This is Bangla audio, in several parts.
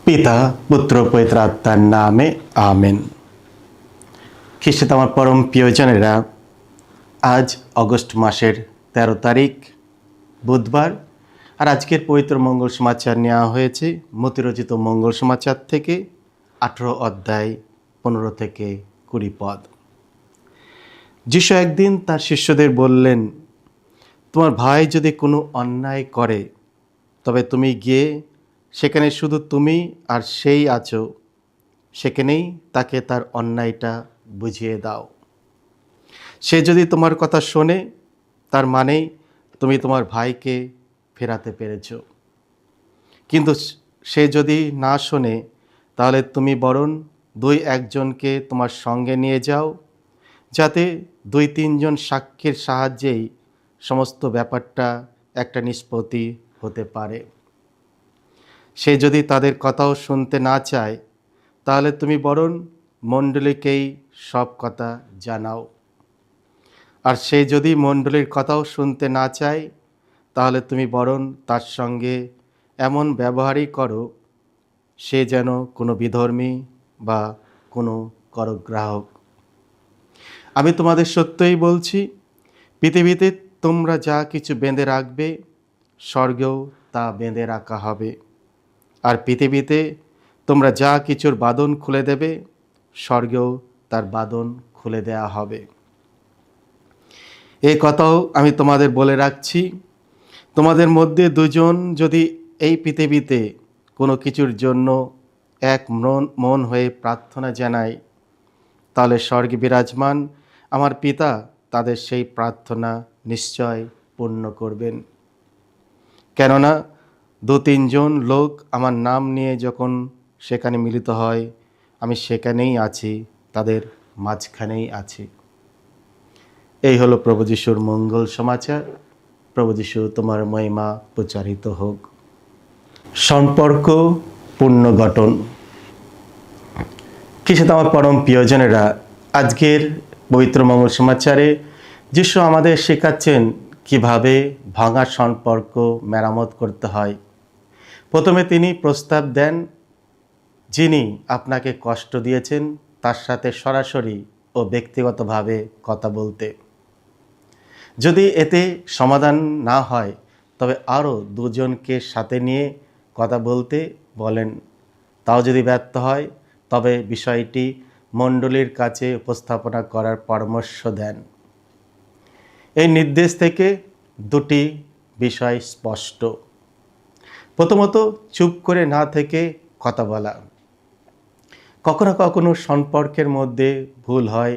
পিতা পুত্র পবিত্র আত্মার নামে আমেন। খ্রিস্টে আমার পরম প্রিয়জনেরা, আজ অগস্ট মাসের ১৩ তারিখ বুধবার, আর আজকের পবিত্র মঙ্গল সমাচার নেওয়া হয়েছে মতিরচিত মঙ্গল সমাচার থেকে ১৮ অধ্যায় ১৫ থেকে ২০ পদ। যিশু একদিন তার শিষ্যদের বললেন, তোমার ভাই যদি কোনো অন্যায় করে তবে তুমি গিয়ে সেখানে শুধু তুমি আর সেই আছো, সেখানেই তাকে তার অন্যায়টা বুঝিয়ে দাও। সে যদি তোমার কথা শোনে, তার মানেই তুমি তোমার ভাইকে ফেরাতে পেরেছ। কিন্তু সে যদি না শোনে, তাহলে তুমি বরং ২-১ জনকে তোমার সঙ্গে নিয়ে যাও, যাতে ২-৩ জন সাক্ষীর সাহায্যেই সমস্ত ব্যাপারটা একটা নিষ্পত্তি হতে পারে। সে যদি তাদের কথাও শুনতে না চায়, তাহলে তুমি বরং মণ্ডলীকেই সব কথা জানাও। আর সে যদি মণ্ডলীর কথাও শুনতে না চায়, তাহলে তুমি বরং তার সঙ্গে এমন ব্যবহারই করো, সে যেন কোনো বিধর্মী বা কোনো করগ্রাহক। আমি তোমাদের সত্যই বলছি, পৃথিবীতে তোমরা যা কিছু বেঁধে রাখবে, স্বর্গেও তা বেঁধে রাখা হবে। আর পৃথিবীতে তোমরা যা কিছুর বাঁধন খুলে দেবে, স্বর্গেও তার বাঁধন খুলে দেয়া হবে। এই কথাও আমি তোমাদের বলে রাখছি, তোমাদের মধ্যে ২ জন যদি এই পৃথিবীতে কোনো কিছুর জন্য এক মন হয়ে প্রার্থনা জানায়, তাহলে স্বর্গে বিরাজমান আমার পিতা তাদের সেই প্রার্থনা নিশ্চয় পূর্ণ করবেন। কেননা ২-৩ জন লোক আমার নাম নিয়ে যখন সেখানে মিলিত হয়, আমি সেখানেই আছি, তাদের মাঝখানেই আছি। এই হলো প্রভু যিশুর মঙ্গল সমাচার। প্রভু যিশু তোমার মহিমা প্রচারিত হোক। সম্পর্ক পুনর্গঠন। খ্রিস্টে আমার পরম প্রিয়জনেরা, আজকের পবিত্র মঙ্গল সমাচারে যিশু আমাদের শেখাচ্ছেন কিভাবে ভাঙা সম্পর্ক মেরামত করতে হয়। প্রথমে তিনি প্রস্তাব দেন, যিনি আপনাকে কষ্ট দিয়েছেন তার সাথে সরাসরি ও ব্যক্তিগতভাবে কথা বলতে। যদি এতে সমাধান না হয়, তবে আরও ২ জনকে সাথে নিয়ে কথা বলতে বলেন। তাও যদি ব্যর্থ হয়, তবে বিষয়টি মণ্ডলীর কাছে উপস্থাপনা করার পরামর্শ দেন। এই নির্দেশ থেকে ২টি বিষয় স্পষ্ট। প্রথমত, চুপ করে না থেকে কথা বলা। কখনো কখনো সম্পর্কের মধ্যে ভুল হয়,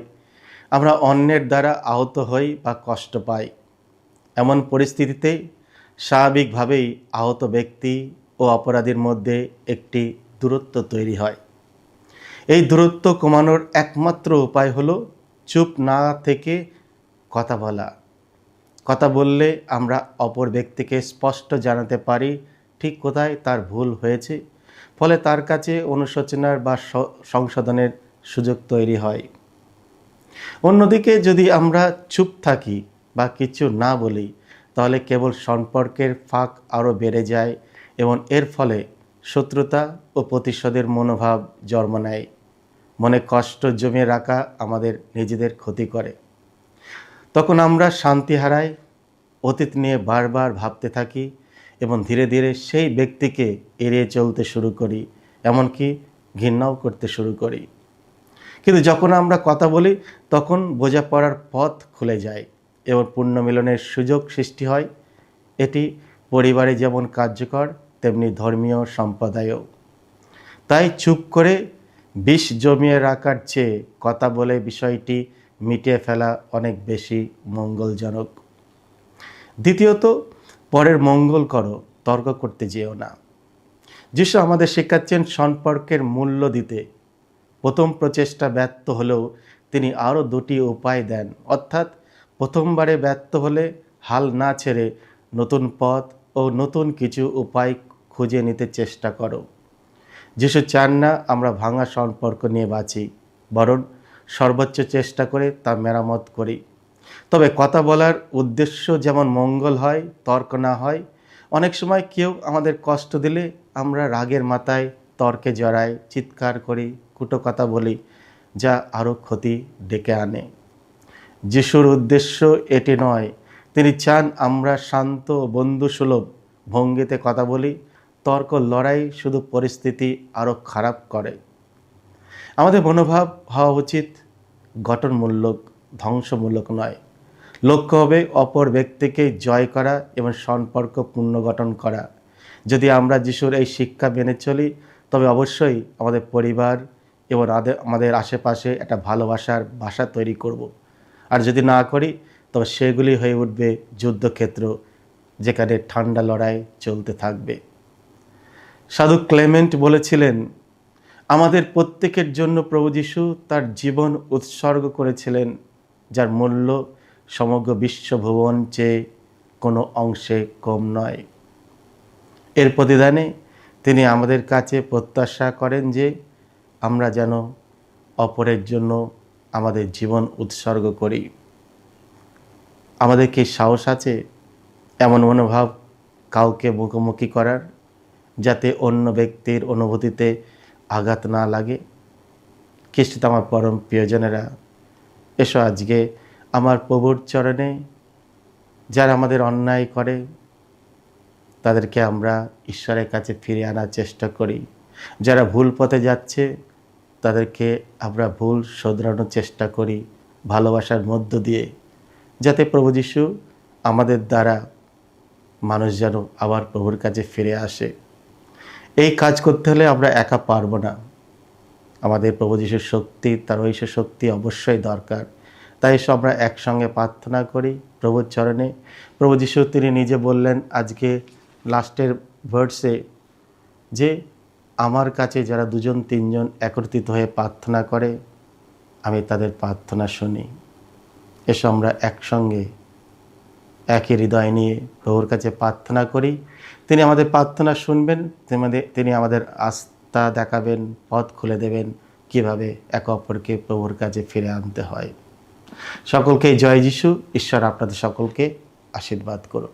আমরা অন্যের দ্বারা আহত হই বা কষ্ট পাই। এমন পরিস্থিতিতে স্বাভাবিকভাবেই আহত ব্যক্তি ও অপরাধীর মধ্যে একটি দূরত্ব তৈরি হয়। এই দূরত্ব কমানোর একমাত্র উপায় হলো চুপ না থেকে কথা বলা। কথা বললে আমরা অপর ব্যক্তিকে স্পষ্ট জানাতে পারি ঠিক কোথায় তার ভুল হয়েছে, ফলে তার কাছে অনুশোচনার বা সংশোধনের সুযোগ তৈরি হয়। অন্যদিকে যদি আমরা চুপ থাকি বা কিছু না বলি, তাহলে কেবল সম্পর্কের ফাঁক আরও বেড়ে যায় এবং এর ফলে শত্রুতা ও প্রতিশোধের মনোভাব জন্ম নেয়। মনে কষ্ট জমিয়ে রাখা আমাদের নিজেদের ক্ষতি করে। তখন আমরা শান্তি হারাই, অতীত নিয়ে বারবার ভাবতে থাকি এবং ধীরে ধীরে সেই ব্যক্তিকে এড়িয়ে চলতে শুরু করি, এমনকি ঘৃণাও করতে শুরু করি। কিন্তু যখন আমরা কথা বলি, তখন বোঝাপড়ার পথ খুলে যায় এবং পুনর্মিলনের সুযোগ সৃষ্টি হয়। এটি পরিবারে যেমন কার্যকর, তেমনি ধর্মীয় সম্প্রদায়েও। তাই চুপ করে বিষ জমিয়ে রাখার চেয়ে কথা বলে বিষয়টি মিটিয়ে ফেলা অনেক বেশি মঙ্গলজনক। দ্বিতীয়ত, পরের মঙ্গল করো, তর্ক করতে যেও না। যিশু আমাদের শেখাচ্ছেন সম্পর্কের মূল্য দিতে। প্রথম প্রচেষ্টা ব্যর্থ হলেও তিনি আরও ২টি উপায় দেন, অর্থাৎ প্রথমবারে ব্যর্থ হলে হাল না ছেড়ে নতুন পথ ও নতুন কিছু উপায় খুঁজে নিতে চেষ্টা করো। যিশু চান না আমরা ভাঙা সম্পর্ক নিয়ে বাঁচি, বরং সর্বোচ্চ চেষ্টা করে তা মেরামত করি। তবে কথা বলার উদ্দেশ্য যেমন মঙ্গল হয়, তর্ক না হয়, অনেক সময় কেউ আমাদের কষ্ট দিলে আমরা রাগের মাথায় তর্কে জড়াই, চিৎকার করি, কুটো কথা বলি, যা আরও ক্ষতি ডেকে আনে। যিশুর উদ্দেশ্য এটি নয়। তিনি চান আমরা শান্ত, বন্ধুসুলভ ভঙ্গিতে কথা বলি। তর্ক, লড়াই শুধু পরিস্থিতি আরও খারাপ করে। আমাদের মনোভাব হওয়া উচিত গঠনমূলক, ধ্বংসমূলক নয়। লক্ষ্য হবে অপর ব্যক্তিকে জয় করা এবং সম্পর্ক পুনর্গঠন করা। যদি আমরা যিশুর এই শিক্ষা মেনে চলি, তবে অবশ্যই আমাদের পরিবার এবং আমাদের আশেপাশে একটা ভালোবাসার ভাষা তৈরি করব। আর যদি না করি, তবে সেগুলি হয়ে উঠবে যুদ্ধক্ষেত্র, যেখানে ঠান্ডা লড়াই চলতে থাকবে। সাধু ক্লেমেন্ট বলেছিলেন, আমাদের প্রত্যেকের জন্য প্রভু যিশু তার জীবন উৎসর্গ করেছিলেন, যার মূল্য সমগ্র বিশ্বভুবন চেয়ে কোনো অংশে কম নয়। এর প্রতিদানে তিনি আমাদের কাছে প্রত্যাশা করেন যে আমরা যেন অপরের জন্য আমাদের জীবন উৎসর্গ করি। আমাদের কি সাহস আছে এমন মনোভাব কাউকে মুখোমুখি করার, যাতে অন্য ব্যক্তির অনুভূতিতে আঘাত না লাগে? খ্রিস্টে আমার পরম প্রিয়জনেরা, এসো আজকে আমার প্রভুর চরণে যারা আমাদের অন্যায় করে তাদেরকে আমরা ঈশ্বরের কাছে ফিরে আনার চেষ্টা করি। যারা ভুল পথে যাচ্ছে তাদেরকে আমরা ভুল শোধরানোর চেষ্টা করি ভালোবাসার মধ্য দিয়ে, যাতে প্রভু যিশু আমাদের দ্বারা মানুষ যেন আবার প্রভুর কাছে ফিরে আসে। এই কাজ করতে হলে আমরা একা পারবো না। আমাদের প্রভু যিশুর শক্তি, তার ঐশ্ব শক্তি অবশ্যই দরকার। তাই এসব আমরা একসঙ্গে প্রার্থনা করি প্রভুর চরণে। প্রভু যিশু তিনি নিজে বললেন আজকে লাস্টের ভার্সে যে আমার কাছে যারা 2-3 একত্রিত হয়ে প্রার্থনা করে, আমি তাদের প্রার্থনা শুনি। এসব আমরা একসঙ্গে একই হৃদয় নিয়ে প্রভুর কাছে প্রার্থনা করি। তিনি আমাদের প্রার্থনা শুনবেন, তিনি আমাদের আস্থা দেখাবেন, পথ খুলে দেবেন কিভাবে একে অপরকে প্রভুর কাছে ফিরে আনতে হয়। সকলকে জয় যিশু। ঈশ্বর আপনাদের সকলকে আশীর্বাদ করুন।